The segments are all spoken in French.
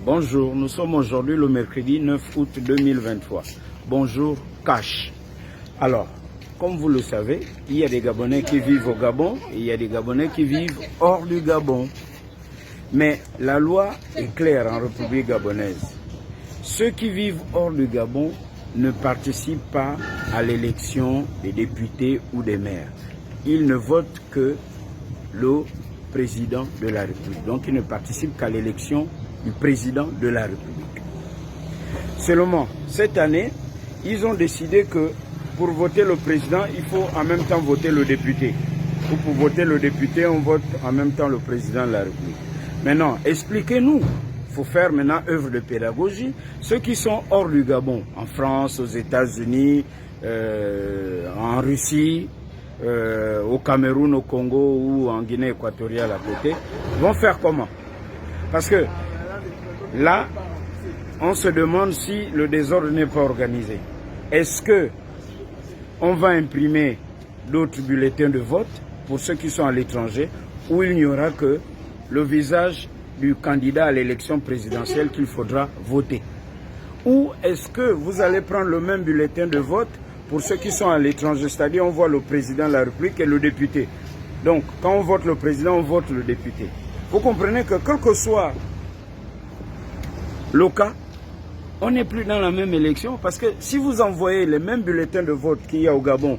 Bonjour, nous sommes aujourd'hui le mercredi 9 août 2023. Bonjour, cash. Alors, comme vous le savez, il y a des Gabonais qui vivent au Gabon et il y a des Gabonais qui vivent hors du Gabon. Mais la loi est claire en République gabonaise. Ceux qui vivent hors du Gabon ne participent pas à l'élection des députés ou des maires. Ils ne votent que le président de la République. Donc, ils ne participent qu'à l'élection du président de la République. Seulement, cette année, ils ont décidé que pour voter le président, il faut en même temps voter le député. Ou pour voter le député, on vote en même temps le président de la République. Maintenant, expliquez-nous. Il faut faire maintenant œuvre de pédagogie. Ceux qui sont hors du Gabon, en France, aux États-Unis, en Russie, au Cameroun, au Congo ou en Guinée équatoriale à côté, vont faire comment? Parce que là, on se demande si le désordre n'est pas organisé. Est-ce que on va imprimer d'autres bulletins de vote pour ceux qui sont à l'étranger, ou il n'y aura que le visage du candidat à l'élection présidentielle qu'il faudra voter? Ou est-ce que vous allez prendre le même bulletin de vote pour ceux qui sont à l'étranger, c'est-à-dire on voit le président de la République et le député. Donc, quand on vote le président, on vote le député. Vous comprenez que quel que soit le cas, on n'est plus dans la même élection, parce que si vous envoyez les mêmes bulletins de vote qu'il y a au Gabon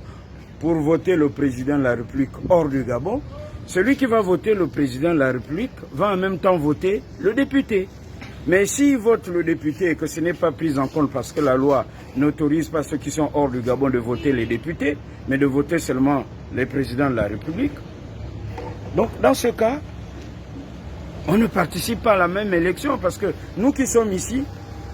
pour voter le président de la République hors du Gabon, celui qui va voter le président de la République va en même temps voter le député. Mais s'il vote le député et que ce n'est pas pris en compte parce que la loi n'autorise pas ceux qui sont hors du Gabon de voter les députés, mais de voter seulement les présidents de la République, donc dans ce cas, on ne participe pas à la même élection, parce que nous qui sommes ici,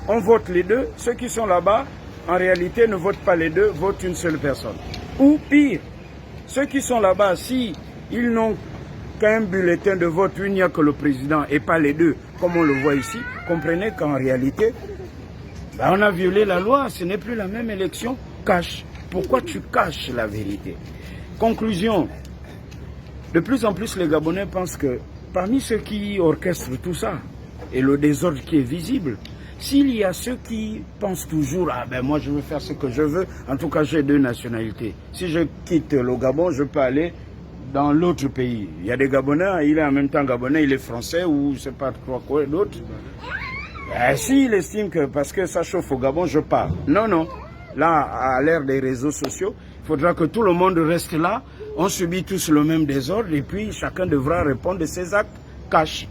on vote les deux. Ceux qui sont là-bas, en réalité, ne votent pas les deux, votent une seule personne. Ou pire, ceux qui sont là-bas, si ils n'ont qu'un bulletin de vote, il n'y a que le président et pas les deux, comme on le voit ici, comprenez qu'en réalité, on a violé la loi, ce n'est plus la même élection. Cache. Pourquoi tu caches la vérité? Conclusion, de plus en plus les Gabonais pensent que parmi ceux qui orchestrent tout ça, et le désordre qui est visible, s'il y a ceux qui pensent toujours, ah ben moi je veux faire ce que je veux, en tout cas j'ai deux nationalités. Si je quitte le Gabon, je peux aller dans l'autre pays. Il y a des Gabonais, il est en même temps Gabonais, il est français ou je ne sais pas quoi d'autre. S'il estime que parce que ça chauffe au Gabon, je pars. Non, non. Là, à l'ère des réseaux sociaux, il faudra que tout le monde reste là. On subit tous le même désordre et puis chacun devra répondre de ses actes. Cash.